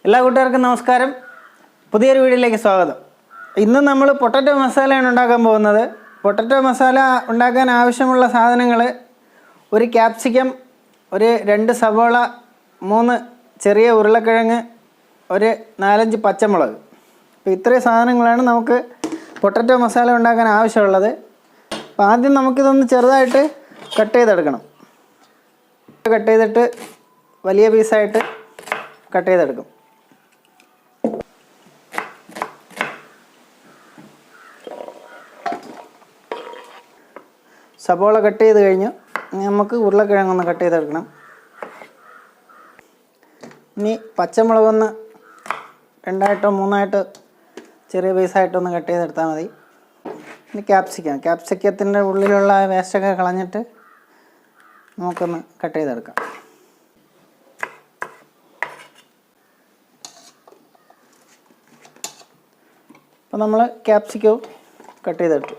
എല്ലാ കൂട്ടുകാർക്കും നമസ്കാരം. പുതിയൊരു വീഡിയോയിലേക്ക് സ്വാഗതം. ഇന്ന് നമ്മൾ പൊട്ടറ്റോ മസാലയാണ് ഉണ്ടാക്കാൻ പോകുന്നത്. പൊട്ടറ്റോ മസാല ഉണ്ടാക്കാൻ ആവശ്യമുള്ള സാധനങ്ങൾ: ഒരു ക്യാപ്സിക്കം, ഒരു 2 സവോള, 3 ചെറിയ ഉരുളക്കിഴങ്ങ്, ഒരു 4-5 പച്ചമുളക്. അപ്പോൾ ഇത്രയും സാധനങ്ങളാണ് നമുക്ക് പൊട്ടറ്റോ മസാല ഉണ്ടാക്കാൻ ആവശ്യമുള്ളത്. അപ്പോൾ ആദ്യം നമുക്കിതൊന്ന് ചെറുതായിട്ട് കട്ട് ചെയ്തെടുക്കണം. കട്ട് ചെയ്തിട്ട് വലിയ പീസായിട്ട് കട്ട് ചെയ്തെടുക്കും. സവോള കട്ട് ചെയ്ത് കഴിഞ്ഞു. നമുക്ക് ഉരുളക്കിഴങ്ങൊന്ന് കട്ട് ചെയ്തെടുക്കണം. ഇനി പച്ചമുളകൊന്ന് 2-ആയിട്ടോ 3-ആയിട്ടോ ചെറിയ പീസായിട്ടൊന്ന് കട്ട് ചെയ്തെടുത്താൽ മതി. ഇനി ക്യാപ്സിക്കത്തിൻ്റെ ഉള്ളിലുള്ള വേസ്റ്റൊക്കെ കളഞ്ഞിട്ട് നമുക്കൊന്ന് കട്ട് ചെയ്തെടുക്കാം. അപ്പോൾ നമ്മൾ ക്യാപ്സിക്കവും കട്ട് ചെയ്തെടുത്തു.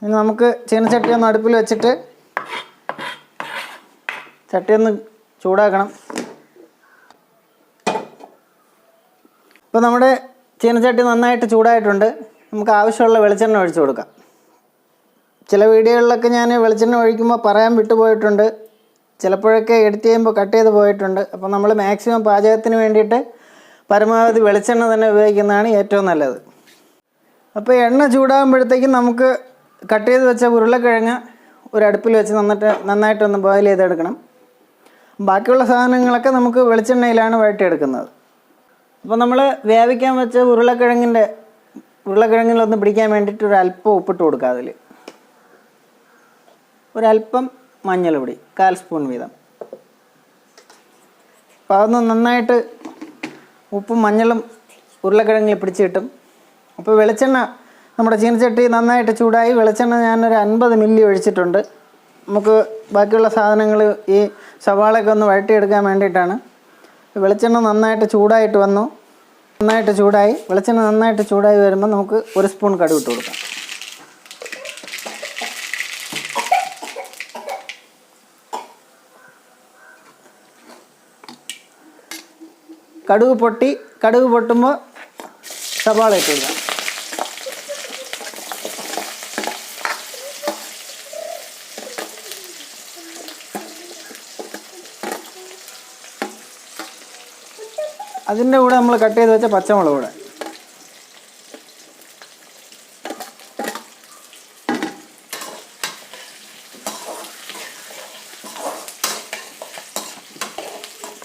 ഇനി നമുക്ക് ചീനച്ചട്ടി ഒന്ന് അടുപ്പിൽ വെച്ചിട്ട് ചട്ടിയൊന്ന് ചൂടാക്കണം. ഇപ്പോൾ നമ്മുടെ ചീനച്ചട്ടി നന്നായിട്ട് ചൂടായിട്ടുണ്ട്. നമുക്ക് ആവശ്യമുള്ള വെളിച്ചെണ്ണ ഒഴിച്ചു കൊടുക്കാം. ചില വീഡിയോകളിലൊക്കെ ഞാൻ വെളിച്ചെണ്ണ ഒഴിക്കുമ്പോൾ പറയാൻ വിട്ടുപോയിട്ടുണ്ട്. ചിലപ്പോഴൊക്കെ എഡിറ്റ് ചെയ്യുമ്പോൾ കട്ട് ചെയ്ത് പോയിട്ടുണ്ട്. അപ്പോൾ നമ്മൾ മാക്സിമം പാചകത്തിന് വേണ്ടിയിട്ട് പരമാവധി വെളിച്ചെണ്ണ തന്നെ ഉപയോഗിക്കുന്നതാണ് ഏറ്റവും നല്ലത്. അപ്പോൾ എണ്ണ ചൂടാകുമ്പോഴത്തേക്കും നമുക്ക് കട്ട് ചെയ്ത് വെച്ച ഉരുളക്കിഴങ്ങ് ഒരു അടുപ്പിൽ വെച്ച് നന്നായിട്ടൊന്ന് ബോയിൽ ചെയ്തെടുക്കണം. ബാക്കിയുള്ള സാധനങ്ങളൊക്കെ നമുക്ക് വെളിച്ചെണ്ണയിലാണ് വഴറ്റിയെടുക്കുന്നത്. അപ്പോൾ നമ്മൾ വേവിക്കാൻ വെച്ച ഉരുളക്കിഴങ്ങിലൊന്ന് പിടിക്കാൻ വേണ്ടിയിട്ട് ഒരല്പം ഉപ്പിട്ട് കൊടുക്കുക. അതിൽ ഒരല്പം മഞ്ഞൾപ്പൊടി 1/4 സ്പൂൺ വീതം. അപ്പോൾ അതൊന്ന് നന്നായിട്ട് ഉപ്പും മഞ്ഞളും ഉരുളക്കിഴങ്ങിൽ പിടിച്ച് കിട്ടും. അപ്പോൾ വെളിച്ചെണ്ണ നമ്മുടെ ചീനച്ചട്ടി നന്നായിട്ട് ചൂടായി. വെളിച്ചെണ്ണ ഞാനൊരു 50 മില്ലി ഒഴിച്ചിട്ടുണ്ട്. നമുക്ക് ബാക്കിയുള്ള സാധനങ്ങൾ ഈ സവാളയൊക്കെ ഒന്ന് വഴറ്റിയെടുക്കാൻ വേണ്ടിയിട്ടാണ്. വെളിച്ചെണ്ണ നന്നായിട്ട് ചൂടായിട്ട് വന്നു. വെളിച്ചെണ്ണ നന്നായിട്ട് ചൂടായി വരുമ്പോൾ നമുക്ക് 1 സ്പൂൺ കടുക് ഇട്ട് കൊടുക്കാം. കടുക് പൊട്ടുമ്പോൾ സവാള ഇട്ട് കൊടുക്കാം. അതിൻ്റെ കൂടെ നമ്മൾ കട്ട് ചെയ്ത് വെച്ച പച്ചമുളക് കൂടെ.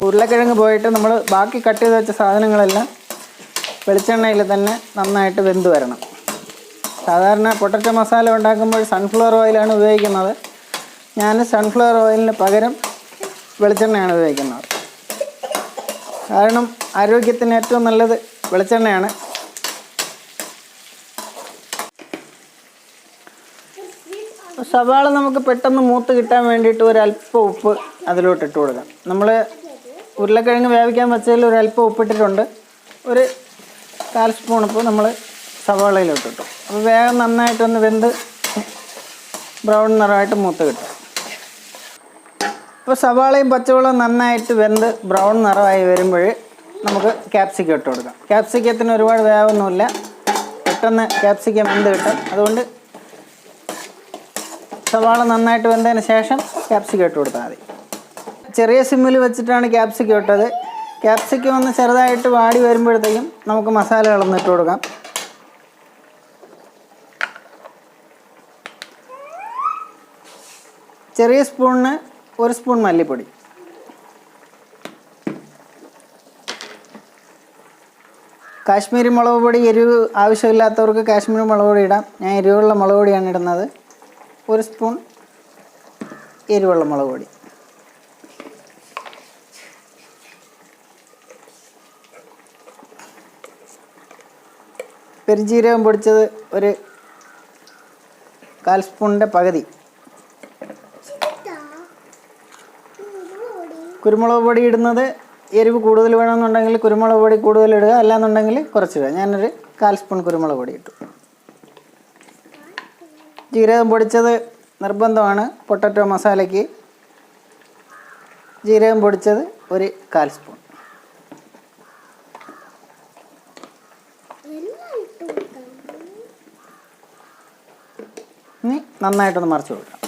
ഉരുളക്കിഴങ്ങ് പോയിട്ട് നമ്മൾ ബാക്കി കട്ട് ചെയ്ത് വെച്ച സാധനങ്ങളെല്ലാം വെളിച്ചെണ്ണയിൽ തന്നെ നന്നായിട്ട് വെന്ത് വരണം. സാധാരണ പൊട്ടറ്റോ മസാല ഉണ്ടാക്കുമ്പോൾ സൺഫ്ലവർ ഓയിലാണ് ഉപയോഗിക്കുന്നത്. ഞാൻ സൺഫ്ലവർ ഓയിലിന് പകരം വെളിച്ചെണ്ണയാണ് ഉപയോഗിക്കുന്നത്. കാരണം ആരോഗ്യത്തിന് ഏറ്റവും നല്ലത് വെളിച്ചെണ്ണയാണ്. സവാള നമുക്ക് പെട്ടെന്ന് മൂത്ത് കിട്ടാൻ വേണ്ടിയിട്ട് ഒരല്പം ഉപ്പ് അതിലോട്ട് ഇട്ട് കൊടുക്കാം. നമ്മൾ ഉരുളക്കിഴങ്ങ് വേവിക്കാൻ വെച്ചതിൽ ഒരല്പം ഉപ്പിട്ടിട്ടുണ്ട്. ഒരു 1/4 സ്പൂൺ ഉപ്പ് നമ്മൾ സവാളയിലോട്ടിട്ടു. അപ്പോൾ വേഗം നന്നായിട്ടൊന്ന് വെന്ത് ബ്രൗൺ നിറമായിട്ട് മൂത്ത് കിട്ടും. അപ്പോൾ സവാളയും പച്ചമുളകും നന്നായിട്ട് വെന്ത് ബ്രൗൺ നിറമായി വരുമ്പോൾ നമുക്ക് ക്യാപ്സിക്കം ഇട്ട് കൊടുക്കാം. ക്യാപ്സിക്കത്തിന് ഒരുപാട് വേവൊന്നുമില്ല, പെട്ടെന്ന് ക്യാപ്സിക്കം വെന്ത് കിട്ടും. അതുകൊണ്ട് സവാള നന്നായിട്ട് വെന്തതിന് ശേഷം ക്യാപ്സിക്കം ഇട്ട് കൊടുത്താൽ മതി. ചെറിയ സിമ്മിൽ വെച്ചിട്ടാണ് ക്യാപ്സിക്കം ഇട്ടത്. ക്യാപ്സിക്കം ഒന്ന് ചെറുതായിട്ട് വാടി വരുമ്പോഴത്തേക്കും നമുക്ക് മസാലകളൊന്ന് ഇട്ട് കൊടുക്കാം. ചെറിയ സ്പൂണിന് 1 സ്പൂൺ മല്ലിപ്പൊടി, കാശ്മീരി മുളക് പൊടി. എരിവ് ആവശ്യമില്ലാത്തവർക്ക് കാശ്മീരി മുളക് പൊടി ഇടാം. ഞാൻ എരിവുള്ള മുളക് പൊടിയാണ് ഇടുന്നത്. 1 സ്പൂൺ എരിവുള്ള മുളക് പൊടി. പെരുംജീരകം പൊടിച്ചത് ഒരു 1/4 സ്പൂണിൻ്റെ പകുതി. കുരുമുളക് പൊടി ഇടുന്നത് എരിവ് കൂടുതൽ വേണമെന്നുണ്ടെങ്കിൽ കുരുമുളക് പൊടി കൂടുതൽ ഇടുക, അല്ലാന്നുണ്ടെങ്കിൽ കുറച്ചിടുക. ഞാനൊരു 1/4 സ്പൂൺ കുരുമുളക് പൊടി ഇട്ടു. ജീരകം പൊടിച്ചത് നിർബന്ധമാണ് പൊട്ടറ്റോ മസാലയ്ക്ക്. ജീരകം പൊടിച്ചത് ഒരു 1/4 സ്പൂൺ. നന്നായിട്ടൊന്ന് മറിച്ച് കൊടുക്കാം.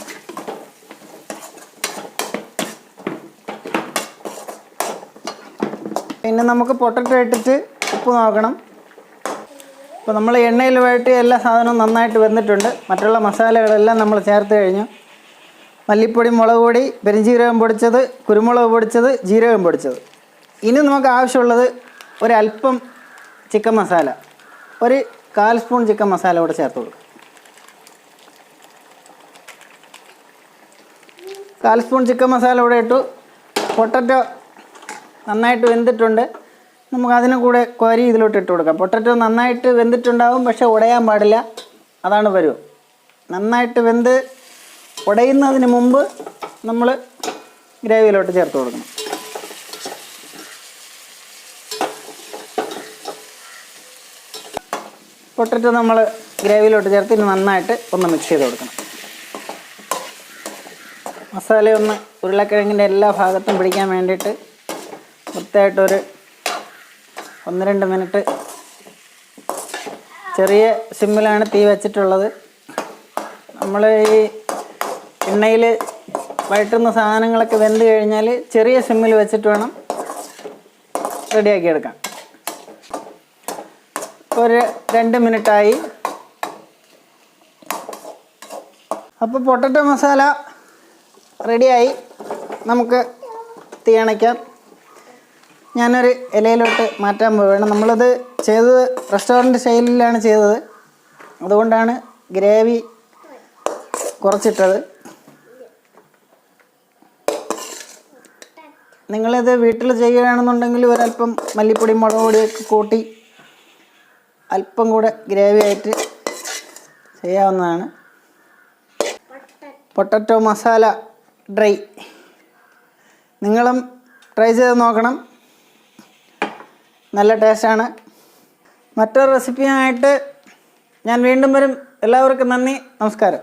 പിന്നെ നമുക്ക് പൊട്ടറ്റോ ഇട്ടിട്ട് ഉപ്പ് നോക്കണം. അപ്പോൾ നമ്മൾ എണ്ണയിൽ വഴറ്റി എല്ലാ സാധനവും നന്നായിട്ട് വെന്തിട്ടുണ്ട്. മറ്റുള്ള മസാലകളെല്ലാം നമ്മൾ ചേർത്ത് കഴിഞ്ഞു. മല്ലിപ്പൊടി, മുളക് പൊടി, പെരുംജീരകം പൊടിച്ചത്, കുരുമുളക് പൊടിച്ചത്, ജീരകം പൊടിച്ചത്. ഇനി നമുക്ക് ആവശ്യമുള്ളത് ഒരല്പം ചിക്കൻ മസാല, ഒരു 1/4 സ്പൂൺ ചിക്കൻ മസാല കൂടെ ചേർത്ത് കൊടുക്കും. 1/4 സ്പൂൺ ചിക്കൻ മസാല കൂടെ ഇട്ടു. പൊട്ടറ്റോ നന്നായിട്ട് വെന്തിട്ടുണ്ട്. നമുക്കതിന് കൂടെ കോരി ഇതിലോട്ട് ഇട്ട് കൊടുക്കാം. പൊട്ടറ്റോ നന്നായിട്ട് വെന്തിട്ടുണ്ടാവും, പക്ഷേ ഉടയാൻ പാടില്ല. അതാണ് പരുവം. നന്നായിട്ട് വെന്ത് ഉടയുന്നതിന് മുമ്പ് നമ്മൾ ഗ്രേവിയിലോട്ട് ചേർത്ത് കൊടുക്കണം. പൊട്ടറ്റോ നമ്മൾ ഗ്രേവിയിലോട്ട് ചേർത്ത് ഇനി നന്നായിട്ട് ഒന്ന് മിക്സ് ചെയ്ത് കൊടുക്കണം. മസാലയൊന്ന് ഉരുളക്കിഴങ്ങിൻ്റെ എല്ലാ ഭാഗത്തും പിടിക്കാൻ വേണ്ടിയിട്ട് വൃത്തിയായിട്ടൊരു 1-2 മിനിറ്റ് ചെറിയ സിമ്മിലാണ് തീ വെച്ചിട്ടുള്ളത്. നമ്മൾ ഈ എണ്ണയിൽ വഴറ്റുന്ന സാധനങ്ങളൊക്കെ വെന്ത് കഴിഞ്ഞാൽ ചെറിയ സിമ്മിൽ വെച്ചിട്ട് വേണം റെഡിയാക്കി എടുക്കാൻ. ഒരു 2 മിനിറ്റായി. അപ്പോൾ പൊട്ടറ്റോ മസാല റെഡിയായി. നമുക്ക് തീ അണയ്ക്കാം. ഞാനൊരു ഇലയിലോട്ട് മാറ്റാൻ പോവുകയാണ്. നമ്മളത് ചെയ്തത് റെസ്റ്റോറൻറ്റ് സ്റ്റൈലിലാണ് ചെയ്തത്. അതുകൊണ്ടാണ് ഗ്രേവി കുറച്ചിട്ടത്. നിങ്ങളിത് വീട്ടിൽ ചെയ്യുകയാണെന്നുണ്ടെങ്കിൽ ഒരല്പം മല്ലിപ്പൊടി, മുളക് പൊടിയൊക്കെ കൂട്ടി അല്പം കൂടെ ഗ്രേവി ആയിട്ട് ചെയ്യാവുന്നതാണ്. പൊട്ടറ്റോ മസാല ഡ്രൈ നിങ്ങളും ട്രൈ ചെയ്ത് നോക്കണം. നല്ല ടേസ്റ്റാണ്. മറ്റൊരു റെസിപ്പിയായിട്ട് ഞാൻ വീണ്ടും വരും. എല്ലാവർക്കും നന്ദി, നമസ്കാരം.